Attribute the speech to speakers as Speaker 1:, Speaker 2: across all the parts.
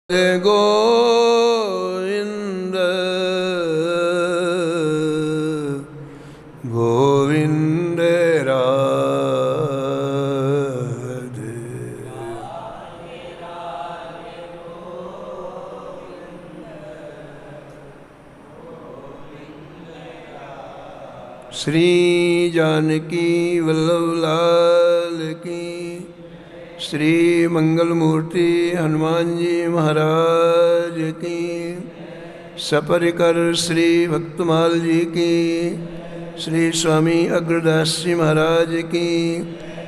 Speaker 1: गोविंद गोविंद राधे। श्री जानकी वल्लभ लाल की, श्री मंगल मूर्ति हनुमान जी महाराज की, सपरिकर श्री भक्तमाल जी की, श्री स्वामी अग्रदास जी महाराज की,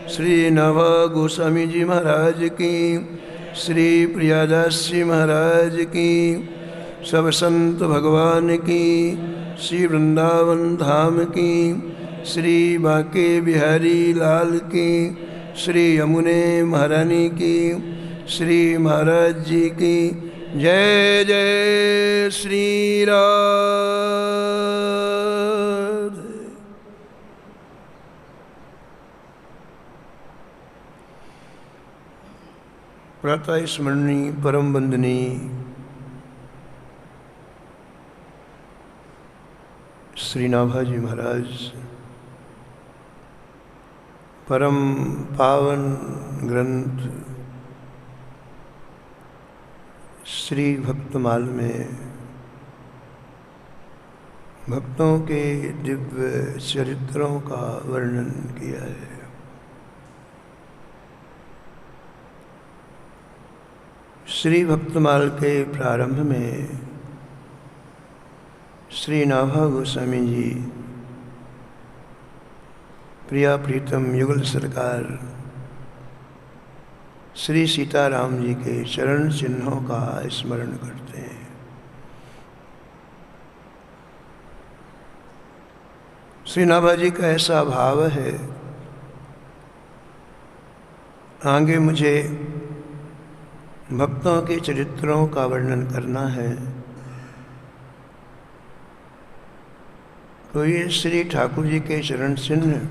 Speaker 1: श्री नाभा गोस्वामी जी महाराज की, श्री प्रियादास जी महाराज की, सब संत भगवान की, श्री वृंदावन धाम की, श्री बांके बिहारी लाल की, श्री यमुने महारानी की, श्री महाराज जी की जय जय श्री राधे। प्रातः स्मरणी परम वंदनी श्री नाभाजी महाराज परम पावन ग्रंथ श्री भक्तमाल में भक्तों के दिव्य चरित्रों का वर्णन किया है। श्री भक्तमाल के प्रारंभ में श्री नाभा गोस्वामी जी प्रिया प्रीतम युगल सरकार श्री सीताराम जी के चरण चिन्हों का स्मरण करते हैं। श्री नाभा जी का ऐसा भाव है, आगे मुझे भक्तों के चरित्रों का वर्णन करना है तो ये श्री ठाकुर जी के चरण चिन्ह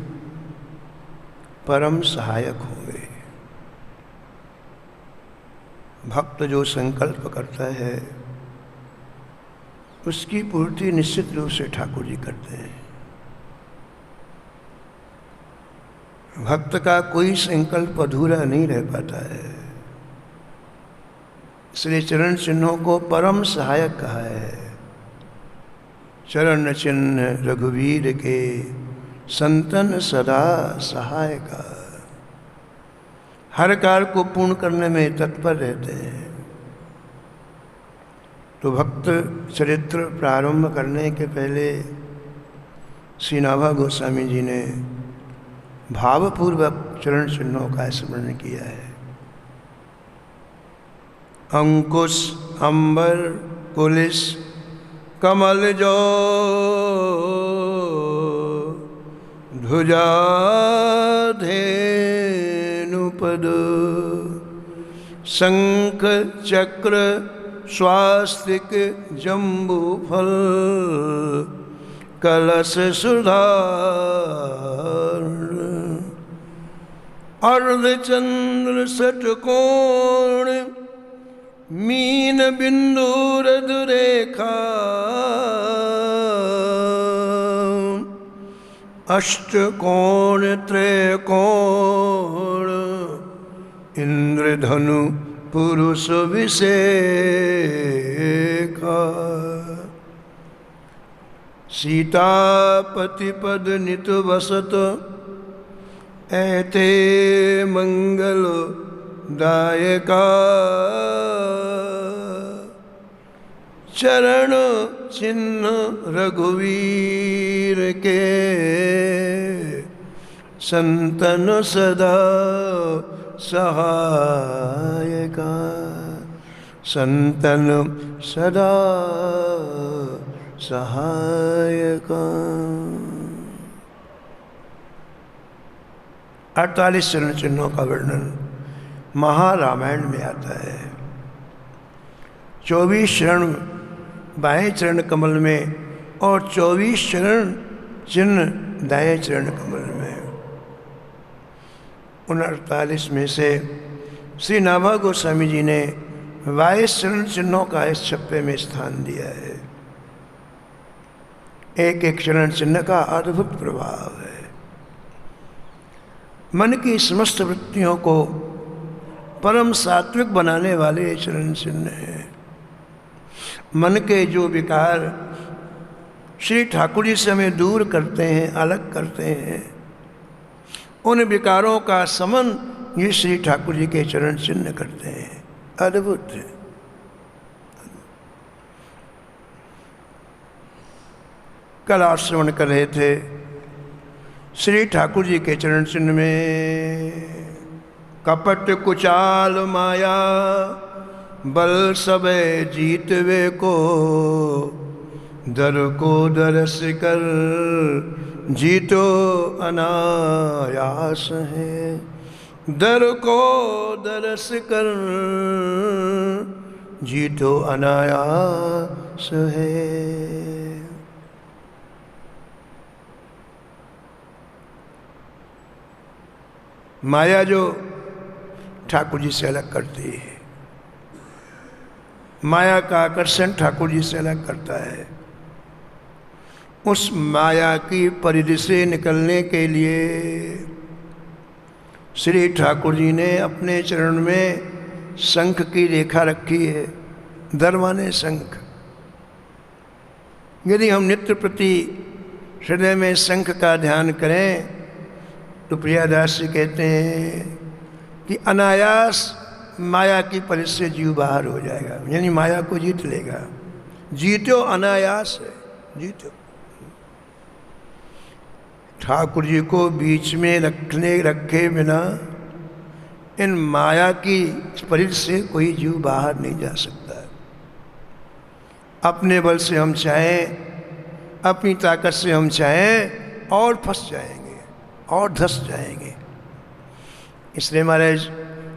Speaker 1: परम सहायक होंगे। भक्त जो संकल्प करता है उसकी पूर्ति निश्चित रूप से ठाकुर जी करते हैं। भक्त का कोई संकल्प अधूरा नहीं रह पाता है। इसलिए चरण चिन्हों को परम सहायक कहा है। चरण चिन्ह रघुवीर के संतन सदा सहायका, हर कार्य को पूर्ण करने में तत्पर रहते हैं। तो भक्त चरित्र प्रारंभ करने के पहले श्री नाभा गोस्वामी जी ने भावपूर्वक चरण चिन्हों का स्मरण किया है। अंकुश अंबर कुलिस कमल जो ध्वजा धेनुपद, शंख चक्र स्वास्तिक जम्बू फल, कलश सुधारण, अर्धचंद्र षटकोण, मीन बिंदु रदुरेखा, अष्टकोण त्रैकोण, इंद्रधनु पुरुष विषेका, सीतापति पद नित वसत, ऐते मंगल दायका, चरण चिन्ह रघुवीर के, संतन सदा सहायका, संतन सदा सहायका। 48 चरण चिन्हों का वर्णन महारामायण में आता है। 24 चरण बाएं चरण कमल में और 24 चरण चिन्ह दाएं चरण कमल में। उन 48 में से श्री नाभा गोस्वामी जी ने 22 चरण चिन्हों का इस छप्पे में स्थान दिया है। एक एक चरण चिन्ह का अद्भुत प्रभाव है। मन की समस्त वृत्तियों को परम सात्विक बनाने वाले चरण चिन्ह हैं। मन के जो विकार श्री ठाकुर जी से हमें दूर करते हैं, अलग करते हैं, उन विकारों का समन ये श्री ठाकुर जी के चरण चिन्ह करते हैं। अद्भुत है। कल आप श्रवण कर रहे थे श्री ठाकुर जी के चरण चिन्ह में कपट कुचाल माया बल सबे जीतवे को दर को दरस कर जीतो अनायास है। दर को दरस कर जीतो अनायास है। माया जो ठाकुर जी से अलग करती है, माया का आकर्षण ठाकुर जी से अलग करता है। उस माया की परिधि से निकलने के लिए श्री ठाकुर जी ने अपने चरण में शंख की रेखा रखी है। दरवाने शंख। यदि हम नित्य प्रति हृदय में शंख का ध्यान करें तो प्रियादास जी कहते हैं कि अनायास माया की परिधि से जीव बाहर हो जाएगा, यानी माया को जीत लेगा। जीतो अनायास है, जीतो। ठाकुर जी को बीच में रखे बिना इन माया की परिधि से कोई जीव बाहर नहीं जा सकता। अपने बल से हम चाहें, अपनी ताकत से हम चाहें और फंस जाएंगे और धस जाएंगे। इसलिए महाराज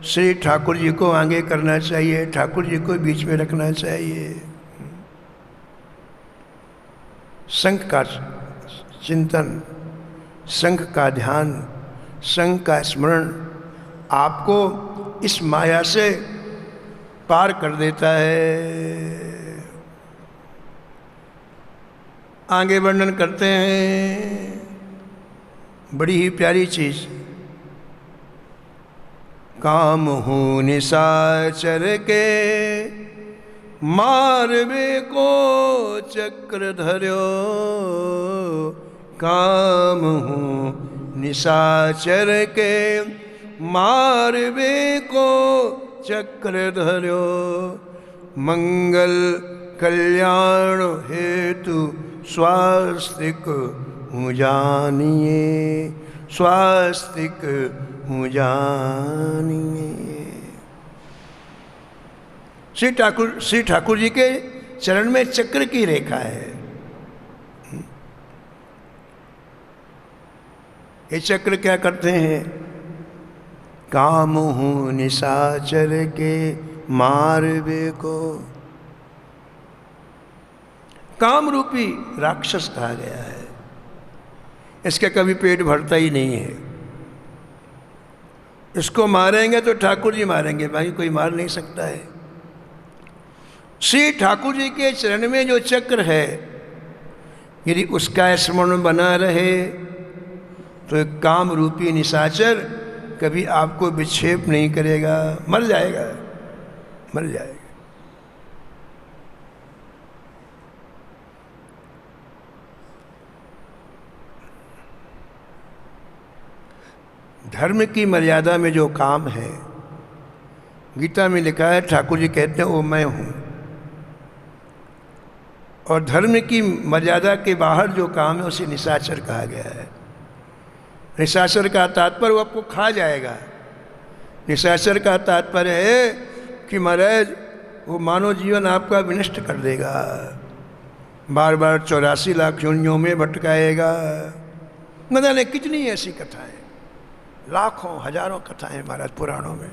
Speaker 1: श्री ठाकुर जी को आगे करना चाहिए, ठाकुर जी को बीच में रखना चाहिए। शंख का चिंतन, शंख का ध्यान, शंख का स्मरण आपको इस माया से पार कर देता है। आगे वर्णन करते हैं बड़ी ही प्यारी चीज। काम हूँ निशाचर के मारवे को चक्र धर्यो। काम हूँ निशाचर के मारवे को चक्र धर्यो। मंगल कल्याण हेतु स्वास्तिक हूँ जानिए, स्वास्तिक हूँ जानिए। श्री ठाकुर जी के चरण में चक्र की रेखा है। ये चक्र क्या करते हैं? काम हूँ निशाचर के मारवे को। काम रूपी राक्षस कहा गया है। इसका कभी पेट भरता ही नहीं है। इसको मारेंगे तो ठाकुर जी मारेंगे, बाकी कोई मार नहीं सकता है। श्री ठाकुर जी के चरण में जो चक्र है, यदि उसका स्मरण बना रहे तो एक काम रूपी निशाचर कभी आपको विक्षेप नहीं करेगा। मर जाएगा, मर जाएगा। धर्म की मर्यादा में जो काम है, गीता में लिखा है, ठाकुर जी कहते हैं वो मैं हूँ। और धर्म की मर्यादा के बाहर जो काम है उसे निशाचर कहा गया है। निशाचर का तात्पर्य वो आपको खा जाएगा। निशाचर का तात्पर्य है कि महाराज वो मानव जीवन आपका विनष्ट कर देगा, बार बार 84 लाख योनियों में भटकाएगा। न जाने कितनी ऐसी कथाएं, लाखों हजारों कथाएं महाराज पुराणों में।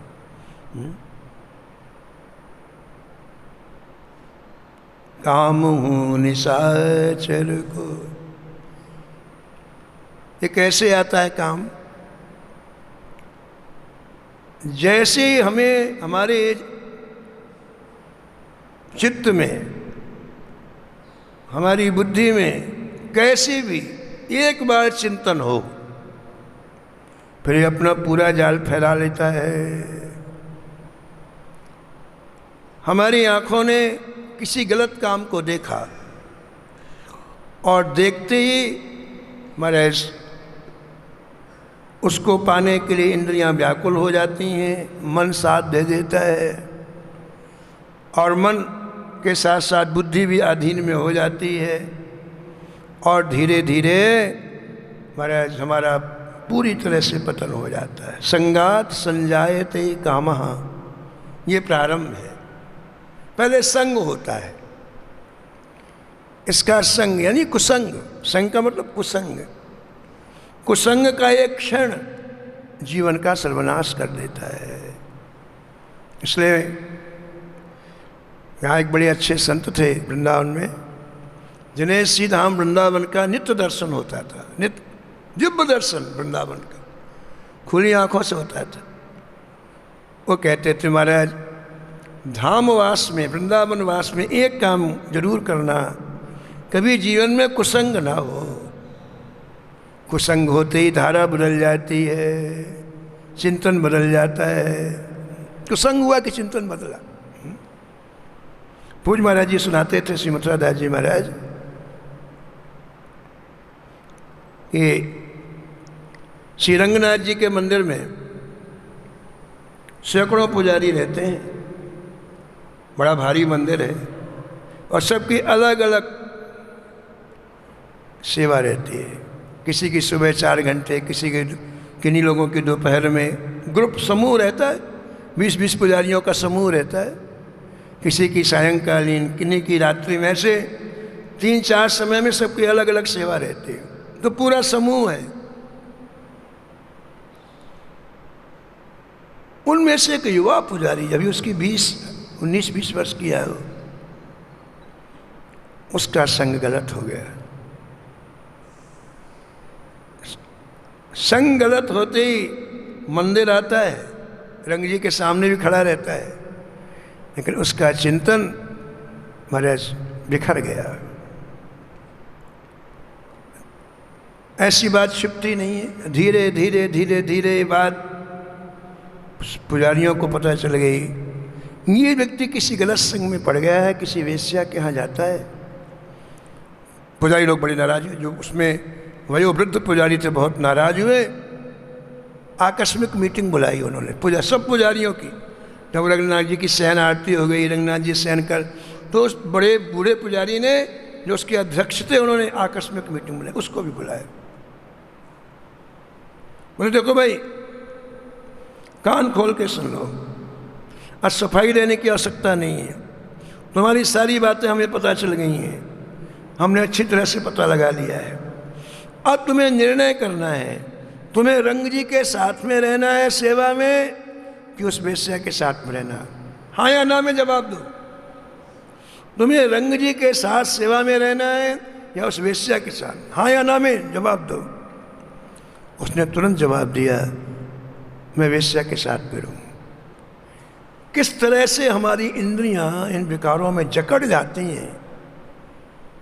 Speaker 1: काम हूँ निशाचर को। ये कैसे आता है काम? जैसे हमें हमारे चित्त में, हमारी बुद्धि में कैसी भी एक बार चिंतन हो, फिर ये अपना पूरा जाल फैला लेता है। हमारी आंखों ने किसी गलत काम को देखा और देखते ही महाराज उसको पाने के लिए इंद्रियां व्याकुल हो जाती हैं, मन साथ दे देता है और मन के साथ साथ बुद्धि भी अधीन में हो जाती है और धीरे धीरे महाराज हमारा पूरी तरह से पतन हो जाता है। संगात संजायते कामः, ये प्रारंभ है। पहले संग होता है, इसका संग यानी कुसंग, संग का मतलब कुसंग। कुसंग का एक क्षण जीवन का सर्वनाश कर देता है। इसलिए यहाँ एक बड़े अच्छे संत थे वृंदावन में, जिन्हें श्रीधाम वृंदावन का नित्य दर्शन होता था, नित्य दिव्य दर्शन वृंदावन का खुली आंखों से होता था। वो कहते थे महाराज धामवास में, वृंदावन वास में एक काम जरूर करना, कभी जीवन में कुसंग ना हो। कुसंग होते ही धारा बदल जाती है, चिंतन बदल जाता है। कुसंग हुआ कि चिंतन बदला। पूज्य महाराज जी सुनाते थे, श्री मथुरा दास जी महाराज, कि श्री रंगनाथ जी के मंदिर में सैकड़ों पुजारी रहते हैं, बड़ा भारी मंदिर है और सबकी अलग अलग सेवा रहती है। किसी की सुबह 4 घंटे, किसी के किन्हीं लोगों की दोपहर में, ग्रुप समूह रहता है, 20-20 पुजारियों का समूह रहता है, किसी की सायंकालीन, किन्हीं की रात्रि में, ऐसे 3-4 समय में सबकी अलग अलग सेवा रहती है। तो पूरा समूह है। उनमें से एक युवा पुजारी, अभी उसकी 19-20 वर्ष की है, उसका संग गलत हो गया। संग गलत होते ही मंदिर आता है, रंग जी के सामने भी खड़ा रहता है, लेकिन उसका चिंतन महाराज बिखर गया। ऐसी बात छिपती नहीं है। धीरे धीरे धीरे धीरे ये बात पुजारियों को पता चल गई, ये व्यक्ति किसी गलत संग में पड़ गया है, किसी वेश्या के यहाँ जाता है। पुजारी लोग बड़े नाराज हुए, जो उसमें वयोवृद्ध पुजारी थे बहुत नाराज हुए। आकस्मिक मीटिंग बुलाई उन्होंने सब पुजारियों की। जब रंगनाथ जी की सहन आरती हो गई, रंगनाथ जी सहन कर, तो उस बड़े बूढ़े पुजारी ने, जो उसके अध्यक्ष थे, उन्होंने आकस्मिक मीटिंग बुलाई, उसको भी बुलाया। बोले देखो भाई, कान खोल के सुन लो, आज सफाई देने की आवश्यकता नहीं है, तुम्हारी सारी बातें हमें पता चल गई हैं, हमने अच्छी तरह से पता लगा लिया है। अब तुम्हें निर्णय करना है, तुम्हें रंग जी के साथ में रहना है सेवा में, कि उस वेश्या के साथ में रहना। हाँ या ना में जवाब दो। तुम्हें रंग जी के साथ सेवा में रहना है या उस वेश्या के साथ? हाँ या ना में जवाब दो। उसने तुरंत जवाब दिया, मैं वेश्या के साथ में रहूँ। किस तरह से हमारी इंद्रियां इन विकारों में जकड़ जाती हैं,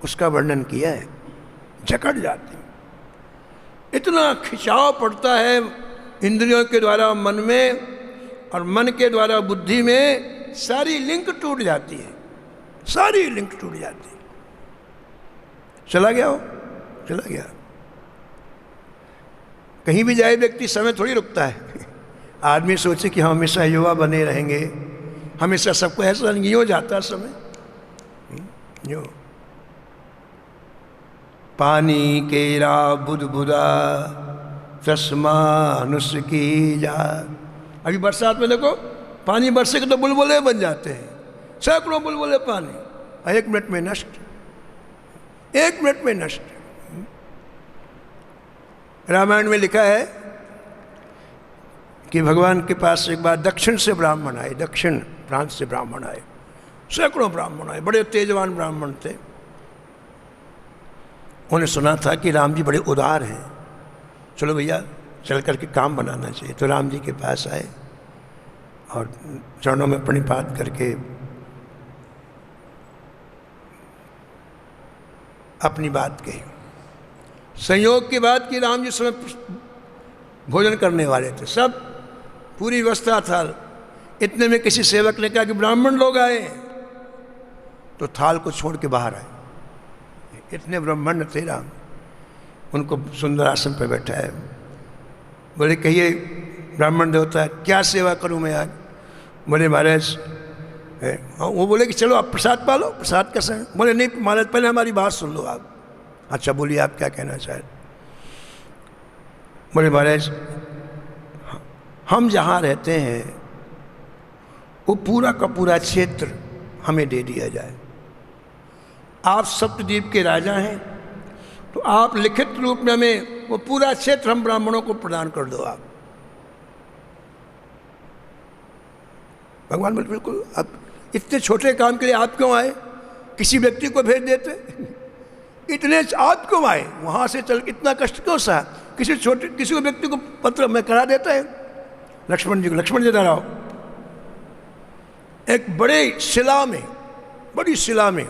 Speaker 1: उसका वर्णन किया है। जकड़ जाती, इतना खिंचाव पड़ता है इंद्रियों के द्वारा मन में, और मन के द्वारा बुद्धि में, सारी लिंक टूट जाती है, सारी लिंक टूट जाती है। चला गया हो, चला गया। कहीं भी जाए व्यक्ति, समय थोड़ी रुकता है। आदमी सोचे कि हम हमेशा युवा बने रहेंगे, हमेशा सबको ऐसा नहीं हो जाता समय। यो पानी केरा बुदबुदा चश्मा नुस्की जा। अभी बरसात में देखो, पानी बरसे के तो बुलबुले बन जाते हैं, सैकड़ों बुलबुले पानी, 1 मिनट में नष्ट, 1 मिनट में नष्ट। रामायण में लिखा है कि भगवान के पास एक बार दक्षिण से ब्राह्मण आए, दक्षिण प्रांत से ब्राह्मण आए, सैकड़ों ब्राह्मण आए, बड़े तेजवान ब्राह्मण थे। उन्हें सुना था कि राम जी बड़े उदार हैं, चलो भैया चल करके काम बनाना चाहिए। तो राम जी के पास आए और चरणों में प्रणिपात करके अपनी बात कही। संयोग की बात की, राम जी समय भोजन करने वाले थे, सब पूरी व्यवस्था था। इतने में किसी सेवक ने कहा कि ब्राह्मण लोग आए, तो थाल को छोड़ के बाहर आए। इतने ब्राह्मण थे राम, उनको सुंदर आसन पर बैठाया। बोले कहिए ब्राह्मण देवता क्या सेवा करूं मैं आज? बोले महाराज, वो बोले कि चलो आप प्रसाद पालो, प्रसाद का समय। बोले नहीं महाराज, पहले हमारी बात सुन लो आप। अच्छा बोलिए, आप क्या कहना चाहते? बोले महाराज, हम जहाँ रहते हैं वो पूरा का पूरा क्षेत्र हमें दे दिया जाए। आप सप्तद्वीप के राजा हैं, तो आप लिखित रूप में हमें वो पूरा क्षेत्र हम ब्राह्मणों को प्रदान कर दो आप। भगवान बोले बिल्कुल, अब इतने छोटे काम के लिए आप क्यों आए? किसी व्यक्ति को भेज देते। इतने आप क्यों आए? वहां से चल इतना कष्ट क्यों सहा? किसी को व्यक्ति को पत्र में करा देता है। लक्ष्मण जी को, लक्ष्मण जी रहो, एक बड़ी शिला में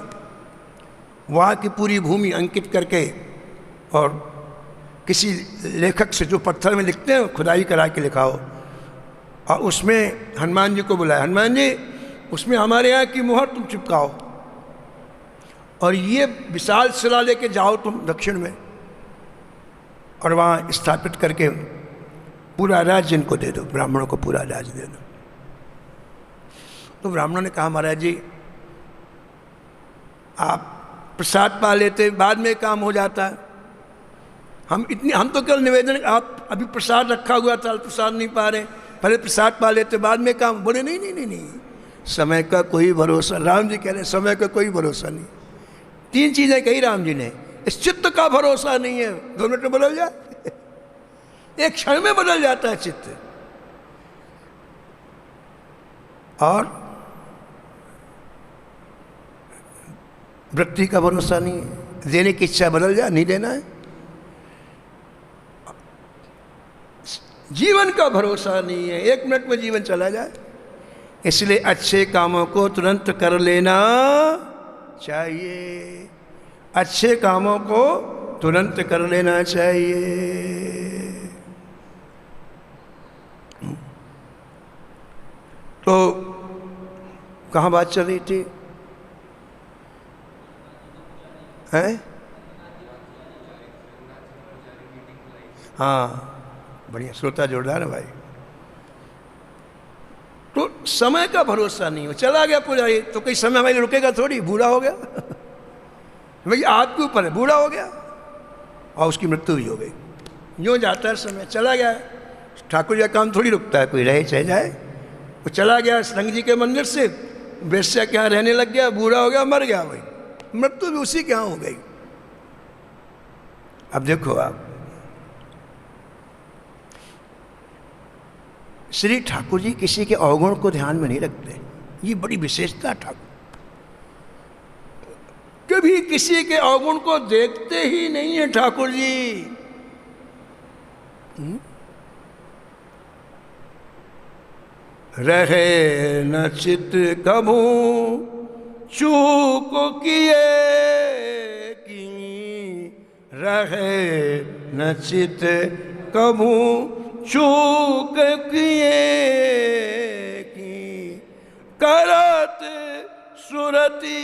Speaker 1: वहाँ की पूरी भूमि अंकित करके, और किसी लेखक से जो पत्थर में लिखते हैं खुदाई करा के लिखाओ, और उसमें हनुमान जी को बुलाया। हनुमान जी, उसमें हमारे यहाँ की मुहर तुम चिपकाओ, और ये विशाल शिला लेके जाओ तुम दक्षिण में, और वहाँ स्थापित करके पूरा राज्य इनको दे दो, ब्राह्मणों को पूरा राज्य दे दो। तो ब्राह्मणों ने कहा महाराज जी, आप प्रसाद पा लेते, बाद में काम हो जाता। हम तो केवल निवेदन, आप अभी प्रसाद रखा हुआ था, प्रसाद नहीं पा रहे, पहले प्रसाद पा लेते, बाद में काम। बोले नहीं नहीं नहीं नहीं, समय का कोई भरोसा। राम जी कह रहे समय का कोई भरोसा नहीं। 3 चीजें कही राम जी ने। इस चित्त का भरोसा नहीं है, 2 मिनट में बदल जाए, एक क्षण में बदल जाता है चित्त। और वृत्ति का भरोसा नहीं है, देने की इच्छा बदल जाए, नहीं देना है। जीवन का भरोसा नहीं है, 1 मिनट में जीवन चला जाए। इसलिए अच्छे कामों को तुरंत कर लेना चाहिए, अच्छे कामों को तुरंत कर लेना चाहिए। तो कहाँ बात चल रही थी? हैं? हाँ, बढ़िया, श्रोता जोरदार है भाई। तो समय का भरोसा नहीं हो, चला गया पुजारी, तो कोई समय भाई रुकेगा थोड़ी, बूढ़ा हो गया भाई, आपके ऊपर है, बूढ़ा हो गया और उसकी मृत्यु भी हो गई। यूँ जाता है समय, चला गया। ठाकुर जी का काम थोड़ी रुकता है, कोई रहे चाहे जाए। वो चला गया संग जी के मंदिर से, वेश्या के यहाँ रहने लग गया, बूढ़ा हो गया, मर गया भाई, मृत्यु भी उसी के यहाँ हो गई। अब देखो आप, श्री ठाकुर जी किसी के अवगुण को ध्यान में नहीं रखते, ये बड़ी विशेषता ठाकुर। कभी किसी के अवगुण को देखते ही नहीं है ठाकुर जी। रहे न चित कभू चूक किए की, रहे न चित कभू चूक किए की, करत सुरती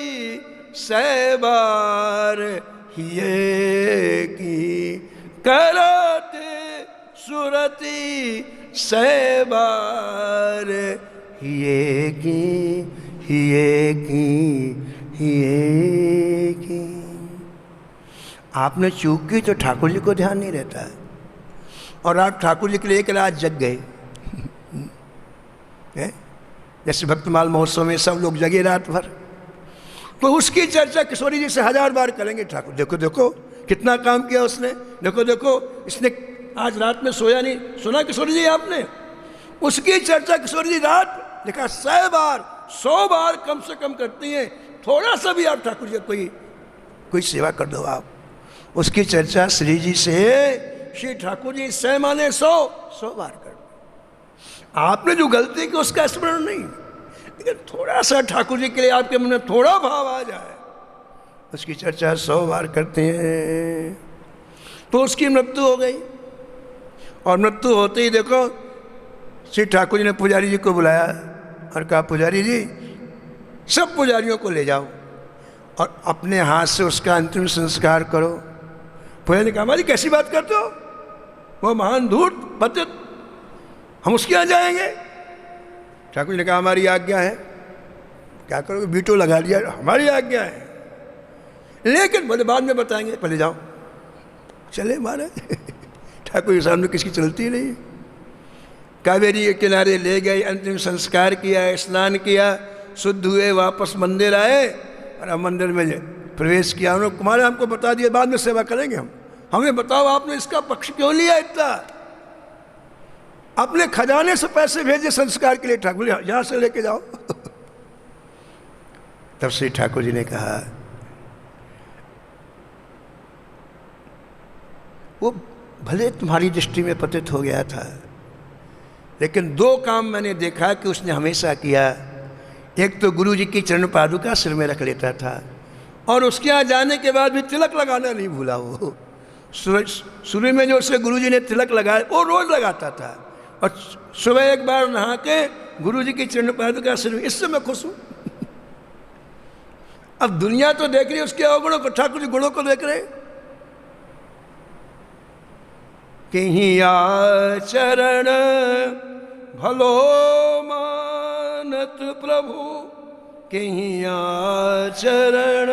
Speaker 1: सैबार हिये की, करत सुरती सैबार हिये की, हिये की, हिये की। आपने चूक की तो ठाकुर जी को ध्यान नहीं रहता है, और आप ठाकुर जी के लिए एक रात जग गए। जैसे भक्तमाल महोत्सव में सब लोग जगे रात भर, तो उसकी चर्चा किशोरी जी से 1000 बार करेंगे। ठाकुर देखो देखो कितना काम किया उसने, देखो देखो इसने आज रात में सोया नहीं, सुना किशोरी जी आपने? उसकी चर्चा किशोरी जी रात लिखा 100 बार 100 बार कम से कम करती हैं। थोड़ा सा भी आप ठाकुर जी कोई सेवा कर दो आप, उसकी चर्चा श्री जी से श्री ठाकुर जी 100 माने 100 बार कर दो। आपने जो गलती की उसका स्मरण नहीं, लेकिन थोड़ा सा ठाकुर जी के लिए आपके मन में थोड़ा भाव आ जाए, उसकी चर्चा 100 बार करते हैं। तो उसकी मृत्यु हो गई, और मृत्यु होते ही देखो श्री ठाकुर जी ने पुजारी जी को बुलाया और कहा, पुजारी जी सब पुजारियों को ले जाओ और अपने हाथ से उसका अंतिम संस्कार करो। पुजारी ने कहा, हमारी कैसी बात करते हो, वो महान धूर्त पतित, हम उसके यहाँ जाएंगे? ठाकुर जी ने कहा, हमारी आज्ञा है। क्या करोगे, बीटो लगा दिया, हमारी आज्ञा है, लेकिन बोले बाद में बताएंगे, पहले जाओ। चले महाराज ठाकुर के सामने किसकी चलती नहीं। कावेरी के किनारे ले गए, अंतिम संस्कार किया, स्नान किया, शुद्ध हुए, वापस मंदिर आए और अब मंदिर में प्रवेश किया। उन्होंने कुमार हमको बता दिया, बाद में सेवा करेंगे हम, हमें बताओ आपने इसका पक्ष क्यों लिया इतना, अपने खजाने से पैसे भेजे संस्कार के लिए। ठाकुर जी यहाँ से लेके जाओ तब श्री ठाकुर जी ने कहा, वो भले तुम्हारी दृष्टि में पतित हो गया था, लेकिन 2 काम मैंने देखा कि उसने हमेशा किया। एक तो गुरु जी की चरण पादुका सिर में रख लेता था, और उसके यहाँ जाने के बाद भी तिलक लगाना नहीं भूला। वो शुरू में जो उसे गुरु जी ने तिलक लगाया वो रोज लगाता था, और सुबह एक बार नहा के गुरु जी की चरण पादुका सिर में। इससे मैं खुश हूँ। अब दुनिया तो देख रही है उसके अवगुणों को, ठाकुर जी गुणों को देख रहे। कहीं आचरण भलो मानत प्रभु, कहीं आचरण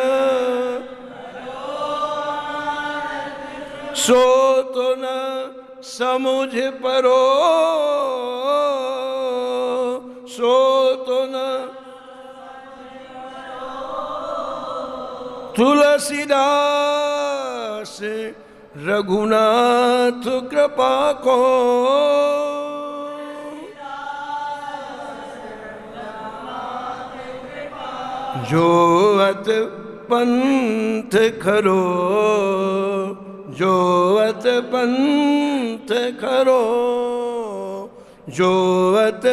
Speaker 1: सो तो न समुझ परो, सो तो न तुलसीदास रघुनाथ कृपा को, जो अत पंथ खरो, जो अत पंथ खरो, जो अत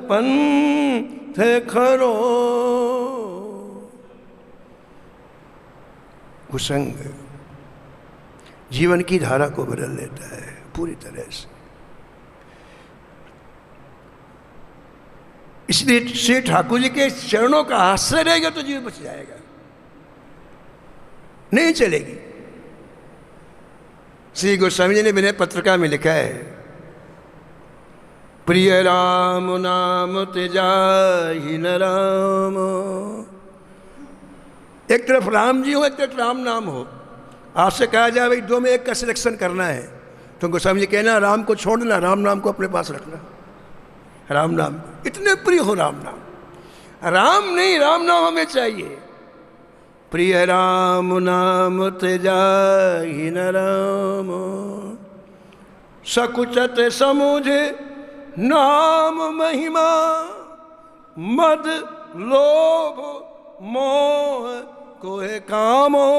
Speaker 1: पंथ खरो। कुसंग जीवन की धारा को बदल लेता है पूरी तरह से। इसलिए श्री ठाकुर जी के चरणों का आश्रय रहेगा तो जीवन बच जाएगा, नहीं चलेगी। श्री गोस्वामी जी ने विनय पत्रिका में लिखा है, प्रिय राम नाम तेजाहि न राम। एक तरफ राम जी हो, एक तरफ राम नाम हो। आपसे कहा जाए भाई 2 में 1 का सिलेक्शन करना है, तो गोस्वामी जी कहना राम को छोड़ना, राम नाम को अपने पास रखना। राम नाम इतने प्रिय हो, राम नाम, राम नहीं राम नाम हमें चाहिए। प्रिय राम नाम तेजाहि न राम, सकुचत समुझ नाम महिमा, मद लोभ मोह कोहे कामो।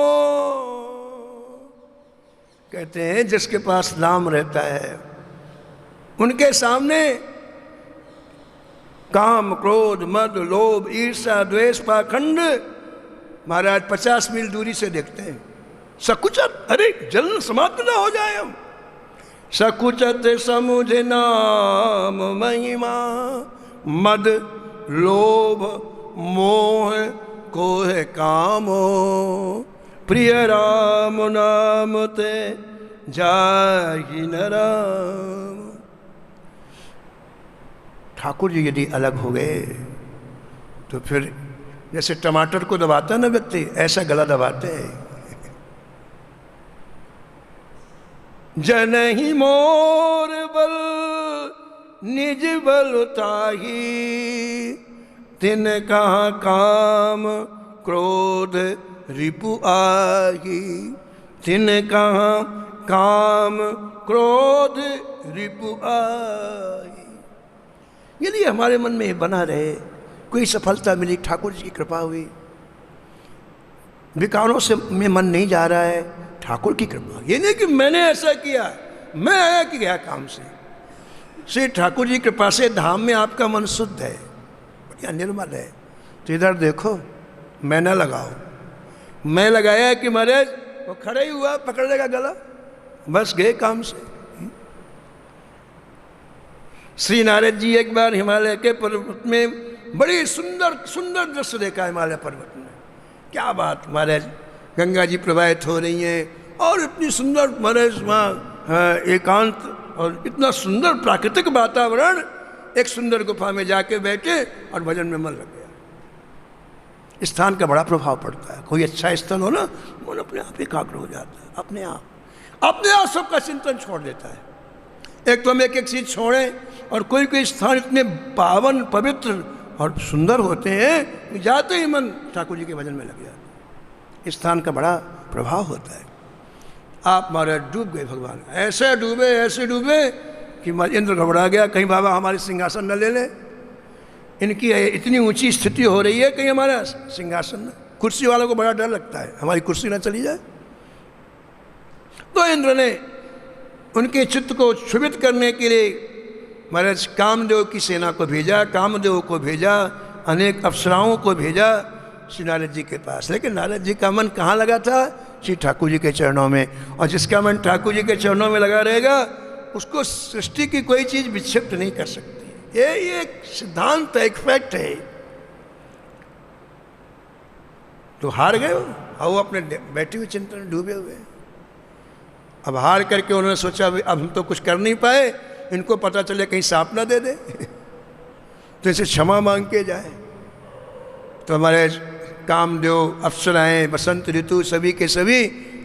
Speaker 1: कहते हैं जिसके पास नाम रहता है उनके सामने काम, क्रोध, मद, लोभ, ईर्ष्या, द्वेष, पाखंड महाराज 50 मील दूरी से देखते हैं। सकुचत, अरे जलन समाप्त ना हो जाए हम। सकुचत समुझ नाम महिमा, मद लोभ मोह कोहे कामो। प्रिय राम नाम ते जाहि न राम। ठाकुर जी यदि अलग हो गए तो फिर जैसे टमाटर को दबाता ना व्यक्ति, ऐसा गला दबाते हैं। जनहि मोर बल निज बल ताही, तिन कहा काम क्रोध रिपु आही। तिन कहा काम क्रोध रिपु आही। यदि हमारे मन में बना रहे, कोई सफलता मिली, ठाकुर जी की कृपा हुई, विकारों से में मन नहीं जा रहा है, ठाकुर की कृपा। ये नहीं कि मैंने ऐसा किया, मैं आया कि गया काम से। श्री ठाकुर जी की कृपा से धाम में आपका मन शुद्ध है, बढ़िया निर्मल है। तो इधर देखो, मैं न लगाओ, मैं लगाया कि महाराज वो खड़ा ही हुआ, पकड़ लेगा गला, बस गए काम से। श्री नारद जी एक बार हिमालय के पर्वत में बड़ी सुंदर सुंदर दृश्य देखा हिमालय पर्वत में। क्या बात महाराज, गंगा जी प्रवाहित हो रही हैं और इतनी सुंदर महाराज वहाँ एकांत और इतना सुंदर प्राकृतिक वातावरण। एक सुंदर गुफा में जाके बैठे और भजन में मन लग गया। स्थान का बड़ा प्रभाव पड़ता है। कोई अच्छा स्थल हो ना, मन अपने आप एकाग्र हो जाता है, अपने आप सबका चिंतन छोड़ देता है। एक तो हम एक एक चीज छोड़ें और कोई कोई स्थान इतने पावन पवित्र और सुंदर होते हैं कि जाते ही मन ठाकुर जी के भजन में लग जाता है। स्थान का बड़ा प्रभाव होता है। आप महाराज डूब गए भगवान, ऐसे डूबे कि इंद्र घबरा गया, कहीं बाबा हमारे सिंहासन न ले लें। इनकी इतनी ऊंची स्थिति हो रही है, कहीं हमारा सिंहासन न, कुर्सी वालों को बड़ा डर लगता है हमारी कुर्सी ना चली जाए। तो इंद्र ने उनके चित्त को क्षुभित करने के लिए महाराज कामदेव की सेना को भेजा, कामदेव को भेजा, अनेक अप्सराओं को भेजा श्री नारद जी के पास। लेकिन नारद जी का मन कहाँ लगा था? श्री ठाकुर जी के चरणों में। और जिसका मन ठाकुर जी के चरणों में लगा रहेगा उसको सृष्टि की कोई चीज विक्षिप्त नहीं कर सकती। ये एक सिद्धांत है, एक फैक्ट है। तो हार गए और वो अपने बैठे हुए चिंतन में डूबे हुए। अब हार करके उन्होंने सोचा अब हम तो कुछ कर नहीं पाए, इनको पता चले कहीं सांप ना दे दे तो इसे क्षमा मांग के जाए। तो हमारे कामदेव, अप्सराएं, बसंत ऋतु सभी के सभी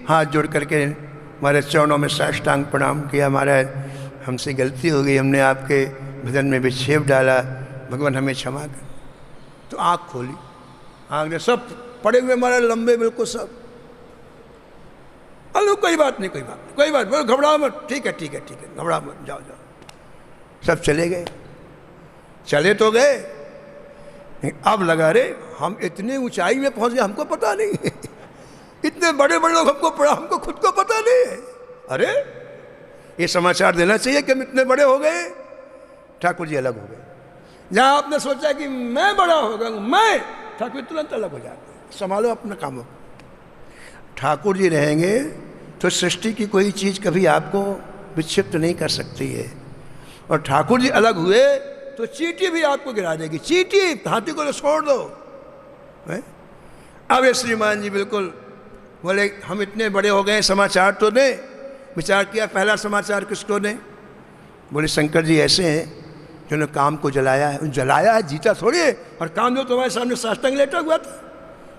Speaker 1: हाथ जोड़ करके हमारे चरणों में साष्टांग प्रणाम किया। महाराज हमसे गलती हो गई, हमने आपके भजन में विक्षेप डाला, भगवान हमें क्षमा कर। तो आँख खोली, आँख ने सब पड़े हुए हमारे लंबे बिल्कुल सब। अलो कोई बात नहीं, कोई बात बोलो, घबराओ मत, ठीक है, घबराओ मत, जाओ। सब चले गए। चले तो गए, अब लगा रे हम इतने ऊंचाई में पहुंच गए, हमको पता नहीं इतने बड़े लोग हमको पड़ा, हमको खुद को पता नहीं है। अरे ये समाचार देना चाहिए कि हम इतने बड़े हो गए। ठाकुर जी अलग हो गए। जहां आपने सोचा कि मैं बड़ा हो गया, मैं, ठाकुर तुरंत अलग हो जाते हैं। संभालो अपना काम। ठाकुर जी रहेंगे तो सृष्टि की कोई चीज कभी आपको विक्षिप्त नहीं कर सकती है। और ठाकुर जी अलग हुए तो चींटी भी आपको गिरा देगी। चींटी, हाथी को तो छोड़ दो। अब ये श्रीमान जी बिल्कुल बोले हम इतने बड़े हो गए, समाचार तो दें। विचार किया, पहला समाचार किसको दें? बोले शंकर जी ऐसे हैं जिन्होंने काम को जलाया है। जलाया है, जीता थोड़ी है। और काम जो तुम्हारे सामने साष्टांग लेटा हुआ था।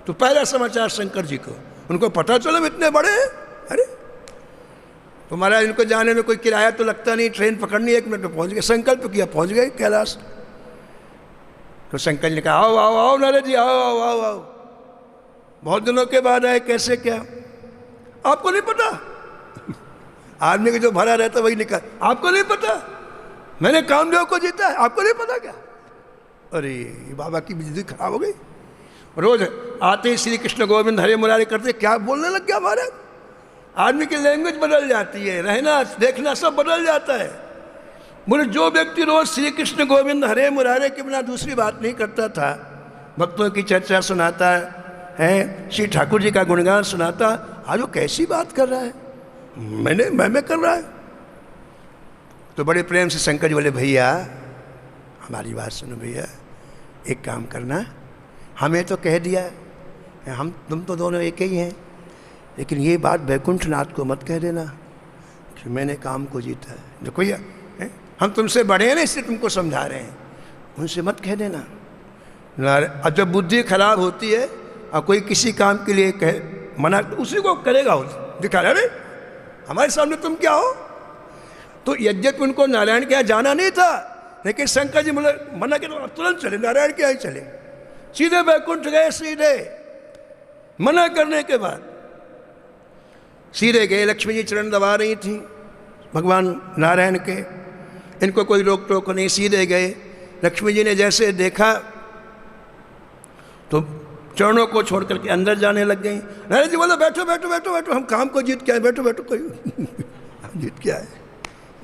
Speaker 1: तो पहला समाचार शंकर जी को, उनको पता चलो इतने बड़े हैं। अरे तुम्हारा इनको जाने में कोई किराया तो लगता नहीं, ट्रेन पकड़नी 1 मिनट में पहुंच गए। संकल्प किया, पहुंच गए कैलाश। तो शंकर जी ने कहा आओ आओ आओ नारद जी, आओ आओ आओ आओ, बहुत दिनों के बाद आए, कैसे क्या? आपको नहीं पता? आदमी के जो भरा रहता वही निकल। आपको नहीं पता मैंने कामदेव को जीता है, आपको नहीं पता क्या? अरे बाबा की बिजली खराब हो गई। रोज आते ही श्री कृष्ण गोविंद हरे मुरारे करते, क्या बोलने लग गया महाराज। आदमी की लैंग्वेज बदल जाती है, रहना देखना सब बदल जाता है। बोले जो व्यक्ति रोज श्री कृष्ण गोविंद हरे मुरारे के बिना दूसरी बात नहीं करता था, भक्तों की चर्चा सुनाता है, श्री ठाकुर जी का गुणगान सुनाता, आज वो कैसी बात कर रहा है, मैं कर रहा है। तो बड़े प्रेम से शंकर जी बोले भैया हमारी बात सुनो भैया, एक काम करना, हमें तो कह दिया, हम तुम तो दोनों एक ही हैं, लेकिन ये बात बैकुंठनाथ को मत कह देना कि मैंने काम को जीता है। देखो भैया हम तुमसे बड़े हैं ना, इसलिए तुमको समझा रहे हैं, उनसे मत कह देना। अब जब बुद्धि खराब होती है और कोई किसी काम के लिए कहे मना, तो उसी को करेगा, दिखा रहे हमारे सामने तुम क्या हो। तो यद्यपि उनको नारायण के यहाँ जाना नहीं था, लेकिन शंकर जी मना के तो तुरंत चले, नारायण के यहाँ ही चले, सीधे बैकुंठ गए। सीधे मना करने के बाद सीधे गए। लक्ष्मी जी चरण दबा रही थी भगवान नारायण के, इनको कोई रोक टोक नहीं, सीधे गए। लक्ष्मी जी ने जैसे देखा तो चरणों को छोड़ करके अंदर जाने लग गई। नारायण जी बोले बैठो बैठो बैठो बैठो, हम काम को जीत के आए, बैठो बैठो, कोई जीत के आए,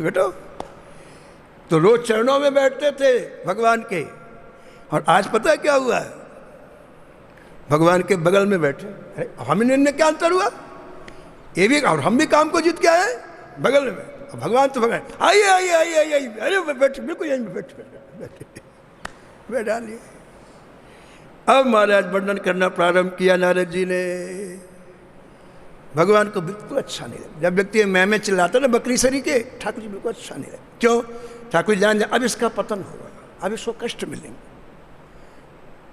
Speaker 1: बैठो। तो रोज चरणों में बैठते थे भगवान के। और आज पता है क्या हुआ है? भगवान के बगल में बैठे। अरे हम इनमें क्या अंतर हुआ, ये भी और हम भी काम को जीत के आए बगल में। भगवान तो भगवान, आइए आइए आइए आइए, अरे बैठ, बिल्कुल यहीं बैठ बैठा लिए। अब महाराज वर्णन करना प्रारंभ किया नारद जी ने। भगवान को बिल्कुल अच्छा नहीं लगा जब व्यक्ति मैं चिल्लाता ना बकरी सरी के, ठाकुर जी बिल्कुल अच्छा नहीं लगा। क्यों? ठाकुर जी जान अब इसका पतन होगा, अब इसको कष्ट मिलेंगे।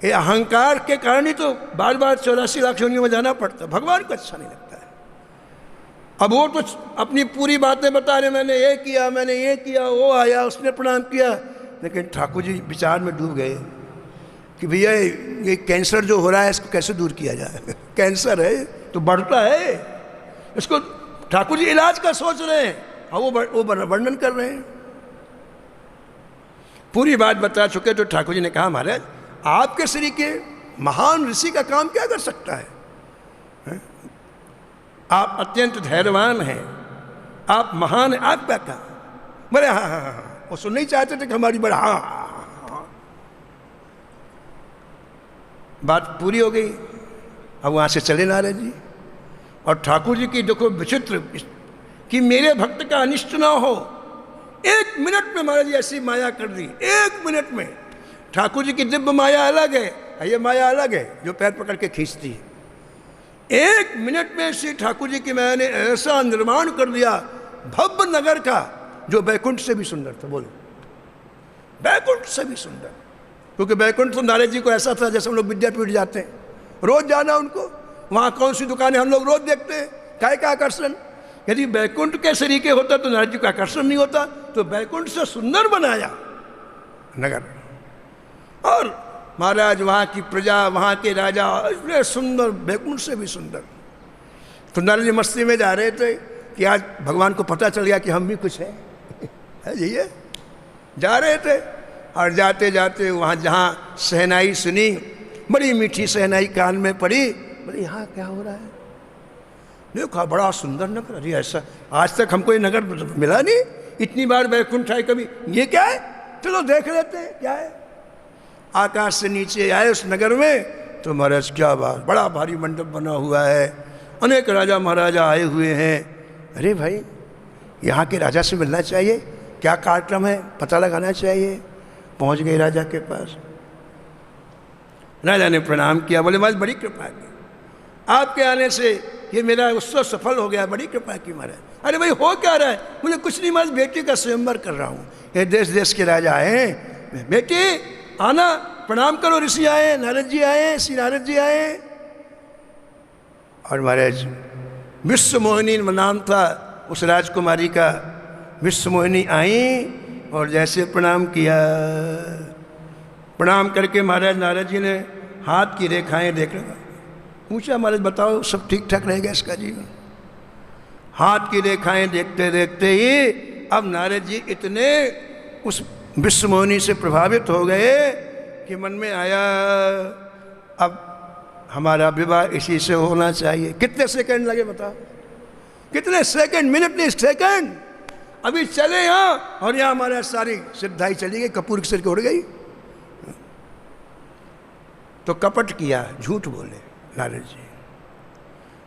Speaker 1: ये अहंकार के कारण ही तो बार बार 84 लाख योनियों में जाना पड़ता। भगवान को अच्छा नहीं लगता है। अब वो तो अपनी पूरी बातें बता रहे, मैंने ये किया, मैंने ये किया, वो आया, उसने प्रणाम किया। लेकिन ठाकुर जी विचार में डूब गए कि भैया ये कैंसर जो हो रहा है इसको कैसे दूर किया जाए। कैंसर है तो बढ़ता है, इसको ठाकुर जी इलाज का सोच रहे हैं और वो वर्णन कर रहे हैं। पूरी बात बता चुके तो ठाकुर जी ने कहा महाराज आपके श्री के महान ऋषि का काम क्या कर सकता है? आप अत्यंत धैर्यवान हैं, आप महान हैं, आप क्या कहा? बोले हाँ हाँ हाँ, वो सुन नहीं चाहते थे कि हमारी बड़ा हाँ हाँ। बात पूरी हो गई। अब वहां से चले नारद जी और ठाकुर जी की देखो विचित्र कि मेरे भक्त का अनिष्ट ना हो। 1 मिनट में महाराज जी ऐसी माया कर दी, 1 मिनट में। ठाकुर जी की दिव्य माया अलग है, ये माया अलग है जो पैर पकड़ के खींचती है। 1 मिनट में श्री ठाकुर जी की माया ने ऐसा निर्माण कर दिया भव्य नगर का जो बैकुंठ से भी सुंदर था। बोलो, बैकुंठ से भी सुंदर। क्योंकि बैकुंठ तो नारद जी को ऐसा था जैसे हम लोग विद्यापीठ जाते हैं, रोज जाना उनको। वहाँ कौन सी दुकानें हम लोग रोज देखते हैं, काय का आकर्षण। यदि बैकुंठ के सरीके होता तो नारद जी का आकर्षण नहीं होता। तो बैकुंठ से सुंदर बनाया नगर। और महाराज वहाँ की प्रजा, वहाँ के राजा इतने सुंदर, बैकुंठ से भी सुंदर। तो नारद जी मस्ती में जा रहे थे कि आज भगवान को पता चल गया कि हम भी कुछ हैं। ये जा रहे थे और जाते जाते वहाँ जहाँ सहनाई सुनी, बड़ी मीठी सहनाई कान में पड़ी। बोले यहाँ क्या हो रहा है? देखा बड़ा सुंदर नगर। अरे ऐसा आज तक हमको ये नगर मिला नहीं, इतनी बार बैकुंठ आए कभी, ये क्या है? चलो देख लेते हैं क्या है। आकाश से नीचे आए उस नगर में तो महाराज क्या बात, बड़ा भारी मंडप बना हुआ है, अनेक राजा महाराजा आए हुए हैं। अरे भाई यहाँ के राजा से मिलना चाहिए, क्या कार्यक्रम है पता लगाना चाहिए। पहुँच गए राजा के पास। राजा ने प्रणाम किया, बोले महाराज बड़ी कृपा की, आपके आने से ये मेरा उत्सव सफल हो गया, बड़ी कृपा की महाराज। अरे भाई हो क्या रहा है? मुझे कुछ नहीं, महाराज बेटी का स्वयंवर कर रहा हूँ। ये देश देश के राजा आए हैं, बेटी आना प्रणाम करो। ऋषि आए, नारद जी आए, श्री नारद जी आए। और महाराज विश्व मोहिनी नाम था उस राजकुमारी का। विश्व मोहिनी आई और जैसे प्रणाम किया, प्रणाम करके महाराज नारद जी ने हाथ की रेखाएं देख लगा, पूछा महाराज बताओ सब ठीक ठाक रहेगा इसका जीवन? हाथ की रेखाएं देखते देखते ही अब नारद जी इतने उस विश्व मोहिनी से प्रभावित हो गए कि मन में आया अब हमारा विवाह इसी से होना चाहिए। कितने सेकंड लगे बताओ? कितने सेकंड, मिनट नहीं सेकंड। अभी चले यहाँ और यहाँ हमारे सारी सिद्धाई चली गई, कपूर की सिर के उड़ गई। तो कपट किया, झूठ बोले नारद जी।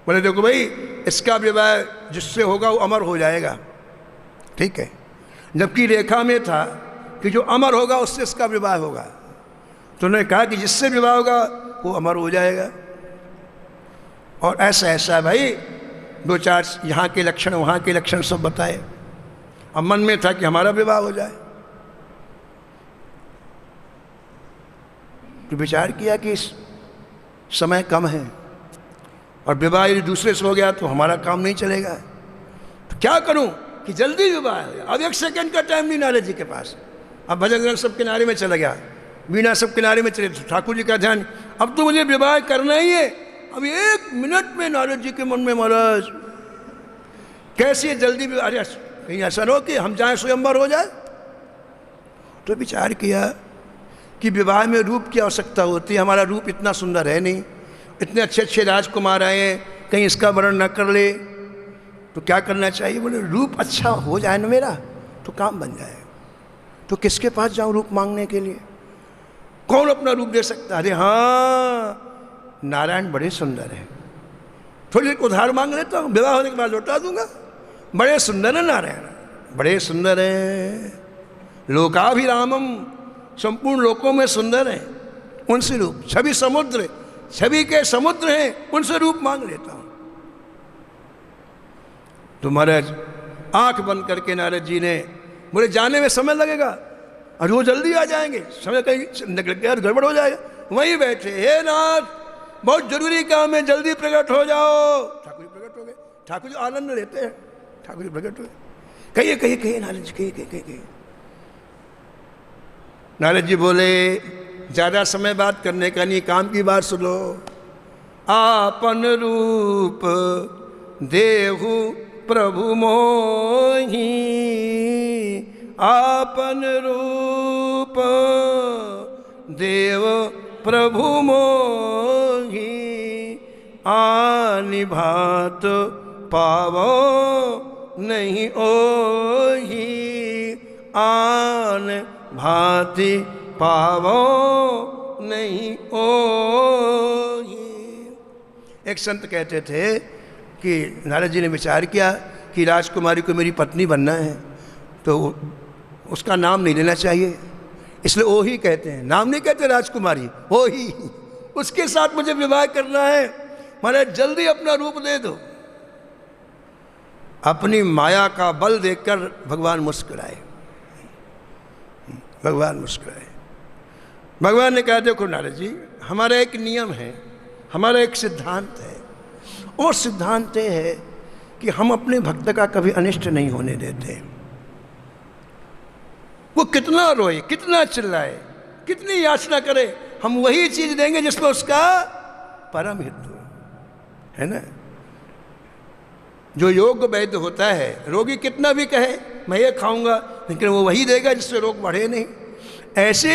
Speaker 1: बोले देखो भाई इसका विवाह जिससे होगा वो अमर हो जाएगा, ठीक है। जबकि रेखा में था कि जो अमर होगा उससे इसका विवाह होगा। तो उन्होंने कहा कि जिससे विवाह होगा वो अमर हो जाएगा। और ऐसा ऐसा भाई 2-4 यहाँ के लक्षण वहाँ के लक्षण सब बताए। अब मन में था कि हमारा विवाह हो जाए। तो विचार किया कि इस समय कम है और विवाह यदि दूसरे से हो गया तो हमारा काम नहीं चलेगा। तो क्या करूं कि जल्दी विवाह हो गया। अब 1 सेकंड का टाइम नहीं नारद जी के पास। अब भजन ग्रंथ सब किनारे में चला गया, वीणा सब किनारे में चले। ठाकुर जी का ध्यान, अब तो मुझे विवाह करना ही है। अब 1 मिनट में नारद जी के मन में महाराज कैसे जल्दी विवाह, अरे कहीं ऐसा न हो कि हम जाएं स्वयंवर हो जाए। तो विचार किया कि विवाह में रूप की आवश्यकता होती है। हमारा रूप इतना सुंदर है नहीं, इतने अच्छे अच्छे राजकुमार आए हैं, कहीं इसका वर्ण न कर ले। तो क्या करना चाहिए? बोले रूप अच्छा हो जाए ना मेरा तो काम बन जाए। तो किसके पास जाऊं रूप मांगने के लिए? कौन अपना रूप दे सकता है? अरे हाँ, नारायण बड़े सुंदर हैं। थोड़ी देर उधार मांग लेता हूँ, विवाह होने के बाद लौटा दूंगा। बड़े सुंदर है नारायण, बड़े सुंदर हैं। लोकाभिरामम, संपूर्ण लोकों में सुंदर हैं। उनसे रूप, छवि समुद्र, छवि के समुद्र हैं, उनसे रूप मांग लेता हूं। तो महाराज आंख बंद करके नारद जी ने बोले जाने में समय लगेगा और वो जल्दी आ जाएंगे, समय कहीं निकल गया गड़बड़ हो जाएगा। वहीं बैठे, हे नाथ बहुत जरूरी काम है, जल्दी प्रकट हो जाओ। ठाकुर जी प्रकट हो गए। ठाकुर जी आनंद लेते हैं, ठाकुर जी प्रकट हो गए। कहिए कहिए कहिए नारद जी, कहिए कहिए कहिए। नारद जी बोले ज्यादा समय बात करने का नहीं, काम की बात सुनो। आपन रूप देहु प्रभु मोहि, आपन रूप देव प्रभु मोहि, आनि भात पावो नहीं ओहि, आन भांति पावो नहीं ओहि। एक संत कहते थे कि नारद जी ने विचार किया कि राजकुमारी को मेरी पत्नी बनना है तो उसका नाम नहीं लेना चाहिए, इसलिए ओही कहते हैं, नाम नहीं कहते राजकुमारी, ओही। उसके साथ मुझे विवाह करना है, महाराज जल्दी अपना रूप दे दो। अपनी माया का बल देखकर भगवान मुस्कुराए, भगवान मुस्कुराए। भगवान ने कहा देखो नारद जी, हमारा एक नियम है, हमारा एक सिद्धांत है, और सिद्धांत ये है कि हम अपने भक्त का कभी अनिष्ट नहीं होने देते। वो कितना रोए, कितना चिल्लाए, कितनी याचना करे, हम वही चीज देंगे जिसमें उसका परम हित हो, है ना। जो योग्य वैद्य होता है, रोगी कितना भी कहे मैं ये खाऊंगा, लेकिन वो वही देगा जिससे रोग बढ़े नहीं। ऐसे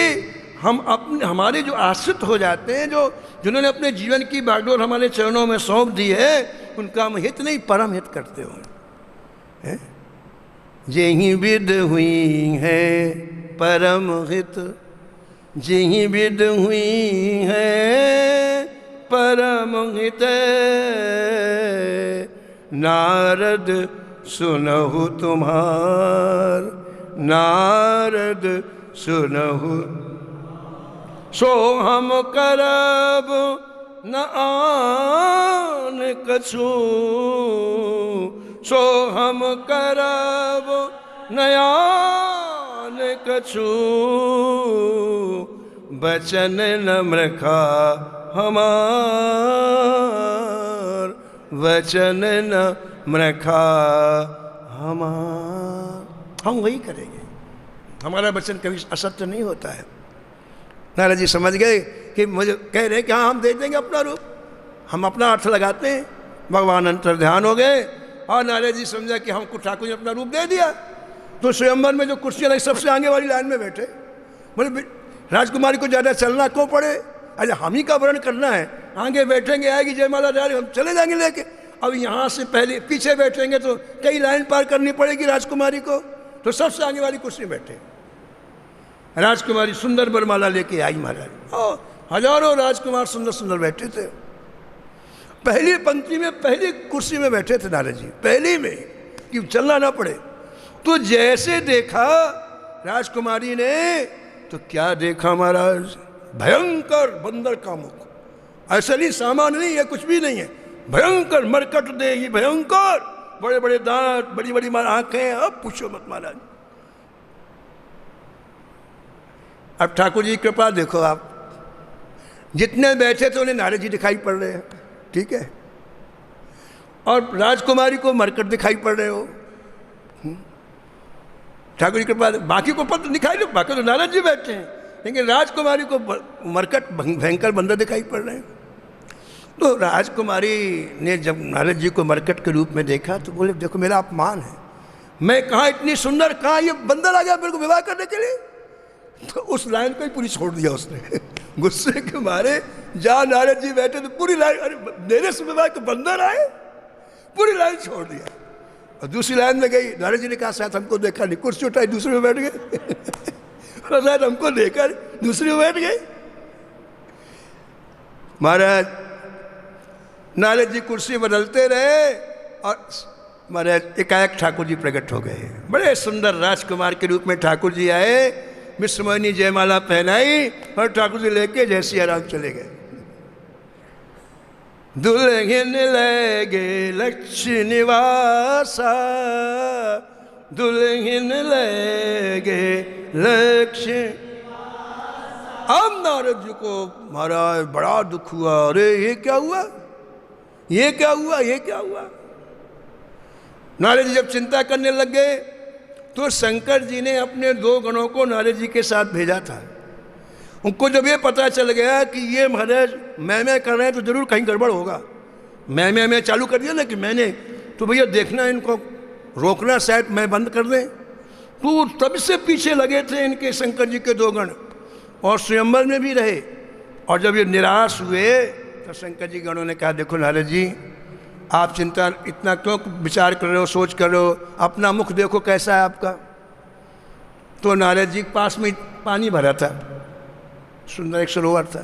Speaker 1: हम अपने, हमारे जो आश्रित हो जाते हैं, जो जिन्होंने अपने जीवन की बागडोर हमारे चरणों में सौंप दी है, उनका हम हित नहीं परम हित करते हो। जेहि विद हुई है परम हित, जेहि विद हुई है परम हित, नारद सुनहु तुम्हार, नारद सुनहु सो हम करब न आन कछु, सो हम करब न आन कछु, बचन नम्र का हमार, वचन नम्र का हमार। हम वही करेंगे, हमारा वचन कभी असत्य नहीं होता है। नारद जी समझ गए कि मुझे कह रहे हैं कि हाँ हम दे देंगे अपना रूप, हम अपना अर्थ लगाते हैं। भगवान अंतर ध्यान हो गए और नारद जी समझा कि हमको ठाकुर ने अपना रूप दे दिया। तो स्वयंवर में जो कुर्सियाँ लगी सबसे आगे वाली लाइन में बैठे, बोले राजकुमारी को ज़्यादा चलना क्यों पड़े, अरे हम ही का वर्ण करना है, आगे बैठेंगे, आएगी जयमाला जा रही, हम चले जाएंगे लेके। अब यहाँ से पहले पीछे बैठेंगे तो कई लाइन पार करनी पड़ेगी राजकुमारी को, तो सबसे आगे वाली कुर्सी में बैठे। राजकुमारी सुंदर बरमाला लेके आई महाराज, और हजारों राजकुमार सुंदर सुंदर बैठे थे। पहली पंक्ति में पहली कुर्सी में बैठे थे नारद जी, पहली में, कि चलना ना पड़े। तो जैसे देखा राजकुमारी ने, तो क्या देखा महाराज, भयंकर बंदर का मुख, ऐसा नहीं सामान्य नहीं है, कुछ भी नहीं है, भयंकर मरकट देही, भयंकर बड़े बड़े दांत, बड़ी बड़ी आंखें, अब पूछो मत महाराज। अब ठाकुर जी की कृपा देखो, आप जितने बैठे थे उन्हें नारद जी दिखाई पड़ रहे हैं, ठीक है, और राजकुमारी को मरकट दिखाई पड़ रहे हो। ठाकुर जी की कृपा, बाकी को पत्र दिखाई दो, बाकी तो नारद जी बैठे हैं, लेकिन राजकुमारी को मरकट भयंकर बंदर दिखाई पड़ रहे हैं। तो राजकुमारी ने जब नारद जी को मरकट के रूप में देखा तो बोले देखो मेरा अपमान है, मैं कहाँ इतनी सुंदर, कहाँ ये बंदर आ गया मेरे को विवाह करने के लिए। तो उस लाइन को ही पूरी छोड़ दिया उसने गुस्से के मारे। जहाँ नारद जी बैठे तो पूरी लाइन, अरे मेरे से विवाह तो बंदर आए, पूरी लाइन छोड़ दिया। और दूसरी लाइन में गई, नारद जी ने कहा शायद हमको देखा नहीं, कुर्सी उठाई दूसरे में बैठ गए शायद हमको देखा, दूसरी में बैठ गए। महाराज नारद जी कुर्सी बदलते रहे और महाराज एकाएक ठाकुर जी प्रकट हो गए। बड़े सुंदर राजकुमार के रूप में ठाकुर जी आए, विश्वमोहिनी जयमाला पहनाई और ठाकुर जी लेके जैसी आराम चले गए। दुल्हन लगे लक्ष्य निवासा, दुल्हन लगे लक्ष्य। अब नारद जी को महाराज बड़ा दुख हुआ, अरे ये क्या हुआ, ये क्या हुआ, ये क्या हुआ। नारद जी जब चिंता करने लग गए तो शंकर जी ने अपने 2 गणों को नारद जी के साथ भेजा था। उनको जब ये पता चल गया कि ये महाराज मैं कर रहे हैं तो जरूर कहीं गड़बड़ होगा, मैं चालू कर दिया ना कि मैंने, तो भैया देखना, इनको रोकना, शायद मैं बंद कर दें। तो तब से पीछे लगे थे इनके शंकर जी के 2 गण और स्वयंवर में भी रहे। और जब ये निराश हुए तो शंकर जी गणों ने कहा, देखो नारद जी आप चिंता इतना क्यों विचार कर रहे हो, सोच कर रहे हो, अपना मुख देखो कैसा है आपका। तो नारद जी के पास में पानी भरा था, सुंदर एक सरोवर था,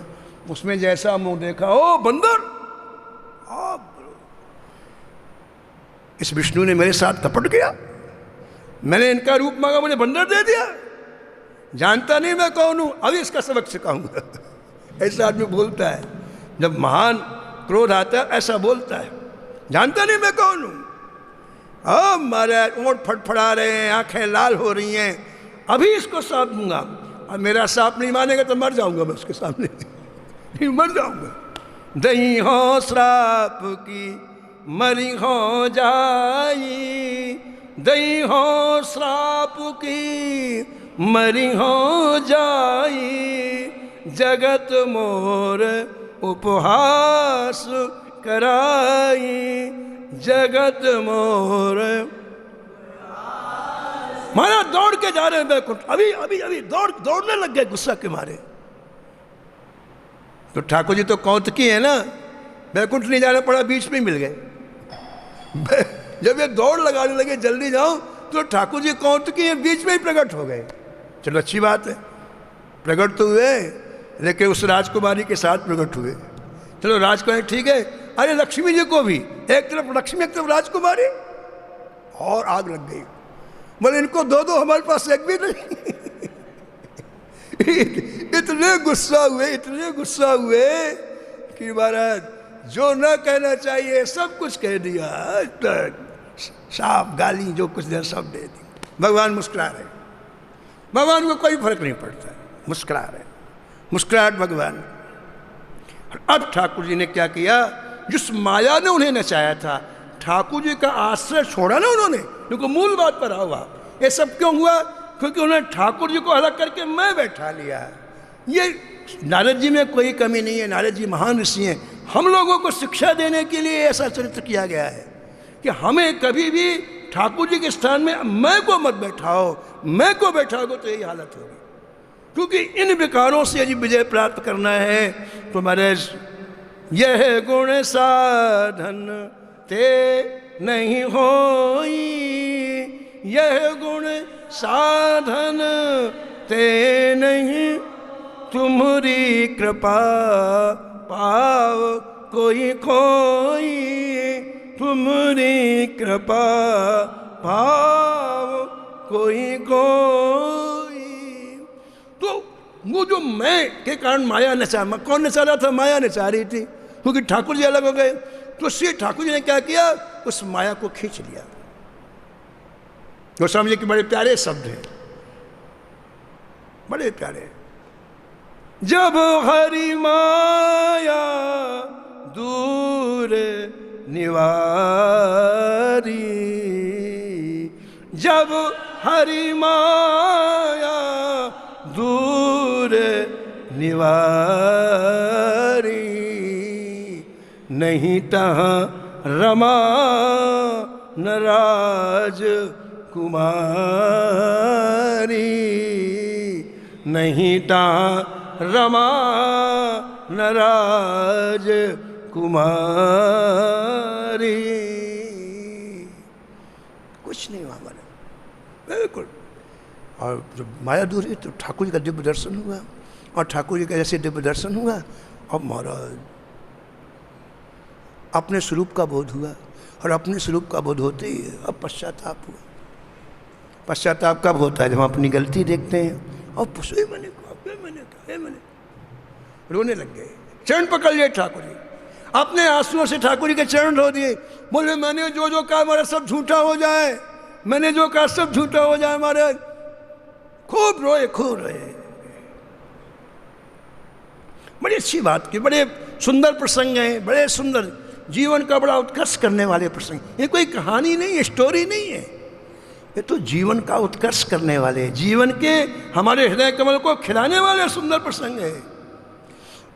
Speaker 1: उसमें जैसा मुंह देखा, ओ बंदर, इस विष्णु ने मेरे साथ कपट किया, मैंने इनका रूप मांगा, मुझे बंदर दे दिया, जानता नहीं मैं कौन हूं, अभी इसका सबक सिखाऊंगा। ऐसा आदमी बोलता है, जब महान क्रोध आता है ऐसा बोलता है, जानता नहीं मैं कौन हूं। अब महाराज ओंठ फड़फड़ा रहे हैं, आंखें लाल हो रही हैं, अभी इसको साफ दूंगा, और मेरा साफ नहीं मानेगा तो मर जाऊंगा मैं उसके सामने, मर जाऊंगा। दही हो श्राप की मरी हो जाई, दही हो श्राप की मरी हो जाई, जगत मोर उपहास कराई, जगत मोर। महाराज दौड़ के जा रहे हैं बैकुंठ, अभी अभी अभी दौड़ने लग गए गुस्सा के मारे। तो ठाकुर जी तो कौतुकी है ना, बैकुंठ नहीं जाना पड़ा, बीच में मिल गए। जब ये दौड़ लगाने लगे जल्दी जाओ, तो ठाकुर जी कौतुकी है, बीच में ही प्रकट हो गए। चलो अच्छी बात है, प्रकट तो हुए, लेकिन उस राजकुमारी के साथ प्रकट हुए। चलो राजकुमारी ठीक है, अरे लक्ष्मी जी को भी, एक तरफ लक्ष्मी एक तरफ राजकुमारी, और आग लग गई। बोले इनको दो हमारे पास एक भी नहीं। इतने गुस्सा हुए, इतने गुस्सा हुए कि महाराज जो न कहना चाहिए सब कुछ कह दिया, साफ गाली जो कुछ दिया सब दे दी। भगवान मुस्कुरा रहे, भगवान को कोई फर्क नहीं पड़ता, मुस्कुरा रहे, मुस्कुराहट भगवान। अब ठाकुर जी ने क्या किया, जिस माया ने उन्हें नचाया था, ठाकुर जी का आश्रय छोड़ा ना उन्होंने, क्योंकि मूल बात पर हुआ। ये सब क्यों हुआ, क्योंकि उन्होंने ठाकुर जी को अलग करके मैं बैठा लिया। ये नारद जी में कोई कमी नहीं है, नारद जी महान ऋषि हैं। हम लोगों को शिक्षा देने के लिए ऐसा चरित्र किया गया है कि हमें कभी भी ठाकुर जी के स्थान में मैं को मत बैठाओ, मैं को बैठाओगे तो यही हालत होगी। क्योंकि इन विकारों से यदि विजय प्राप्त करना है तो महाराज यह गुण साधन ते नहीं होई, यह गुण साधन ते नहीं, तुम्हारी कृपा पाव कोई कोई, तुम्हारी कृपा पाव कोई कोई। तो वो जो मैं के कारण माया नचा, कौन नचा रहा था, माया नचा रही थी, क्योंकि ठाकुर जी अलग हो गए। तो श्री ठाकुर जी ने क्या किया, उस माया को खींच लिया। गोस्वामी जी के बड़े प्यारे शब्द हैं, बड़े प्यारे। जब हरि माया दूर निवारी, जब हरि माया दूर निवारी, नहीं तहाँ रमा न राज कुमारी, नहीं तहाँ रमा न राज कुमारी। कुछ नहीं हुआ हमारा, बिल्कुल। और जब माया दूर हुई तो ठाकुर जी का दिव्य दर्शन हुआ, और ठाकुर जी का जैसे दिव्य दर्शन हुआ, अब महाराज अपने स्वरूप का बोध हुआ, और अपने स्वरूप का बोध होते ही अब पश्चाताप हुआ। पश्चाताप कब होता है? जब हम अपनी गलती देखते हैं और पुष्पे मैंने रोने लग गए, चरण पकड़ लिए ठाकुर जी, अपने आंसुओं से ठाकुर जी के चरण धो दिए। बोले मैंने जो जो कहा हमारा सब झूठा हो जाए, मैंने जो कहा सब झूठा हो जाए महाराज। खूब रोए, खूब रोए। बड़ी अच्छी बात की, बड़े सुंदर प्रसंग हैं, बड़े सुंदर, जीवन का बड़ा उत्कर्ष करने वाले प्रसंग। ये कोई कहानी नहीं है, स्टोरी नहीं है, ये तो जीवन का उत्कर्ष करने वाले, जीवन के हमारे हृदय कमल को खिलाने वाले सुंदर प्रसंग है।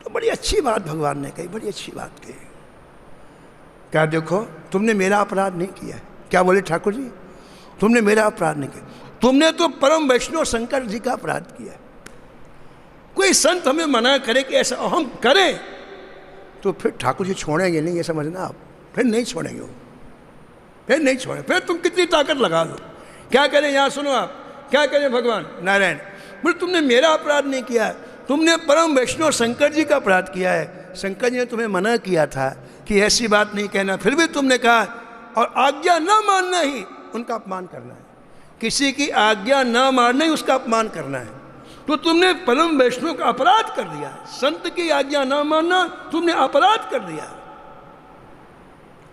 Speaker 1: तो बड़ी अच्छी बात भगवान ने कही, बड़ी अच्छी बात कही। क्या देखो, तुमने मेरा अपराध नहीं किया। क्या बोले ठाकुर जी? तुमने मेरा अपराध नहीं किया, तुमने तो परम वैष्णव शंकर जी का अपराध किया। कोई संत हमें मना करे कि ऐसा हम करें तो फिर ठाकुर जी छोड़ेंगे नहीं, ये समझना आप। फिर नहीं छोड़ेंगे वो, फिर नहीं छोड़ेंगे। फिर तुम कितनी ताकत लगा लो, क्या करें? यहाँ सुनो आप, क्या करें भगवान नारायण? बोले तुमने मेरा अपराध नहीं किया, तुमने परम वैष्णव शंकर जी का अपराध किया है। शंकर जी ने तुम्हें मना किया था कि ऐसी बात नहीं कहना, फिर भी तुमने कहा, और आज्ञा न मानना ही उनका अपमान करना है। किसी की आज्ञा न मानना ही उसका अपमान करना है। तो तुमने परम वैष्णव का अपराध कर दिया। संत की आज्ञा न मानना तुमने अपराध कर दिया।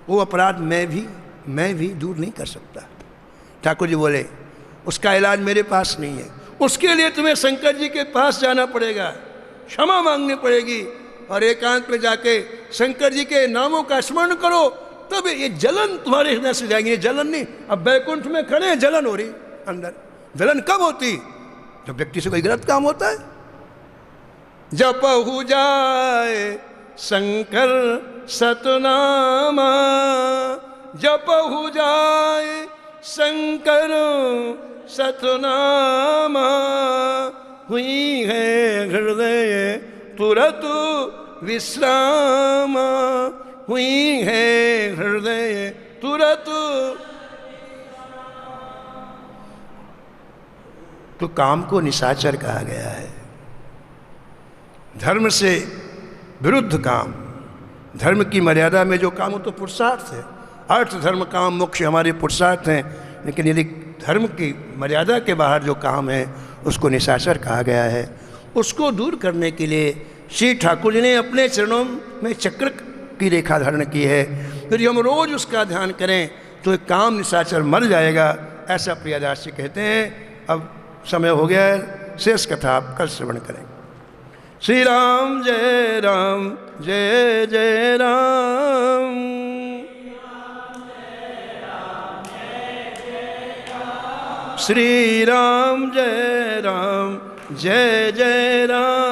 Speaker 1: वो अपराध मैं भी दूर नहीं कर सकता। ठाकुर जी बोले उसका इलाज मेरे पास नहीं है, उसके लिए तुम्हें शंकर जी के पास जाना पड़ेगा, क्षमा मांगनी पड़ेगी, और एकांत में जाके शंकर जी के नामों का स्मरण करो, तब ये जलन तुम्हारे हृदय से जाएगी। ये जलन नहीं, अब बैकुंठ में खड़े हैं, जलन हो रही अंदर। जलन कब होती? जब व्यक्ति से कोई गलत काम होता है। जपहु जाए शंकर सतनामा, जपहु जाए शंकर सतनामा, हुई है हृदय तुरत विश्राम, हुई है हृदय तुरत। तो काम को निशाचर कहा गया है। धर्म से विरुद्ध काम, धर्म की मर्यादा में जो काम हो तो पुरुषार्थ है। अर्थ धर्म काम मोक्ष हमारे पुरुषार्थ हैं, लेकिन यदि धर्म की मर्यादा के बाहर जो काम है उसको निशाचर कहा गया है। उसको दूर करने के लिए श्री ठाकुर जी ने अपने चरणों में चक्र की रेखा धारण की है। यदि हम रोज उसका ध्यान करें तो एक काम निशाचर मर जाएगा, ऐसा प्रियदास जी कहते हैं। अब समय हो गया है, शेष कथा आप कल श्रवण करें। श्री राम जय राम, जय जय राम। श्री राम जय राम, जय जय राम।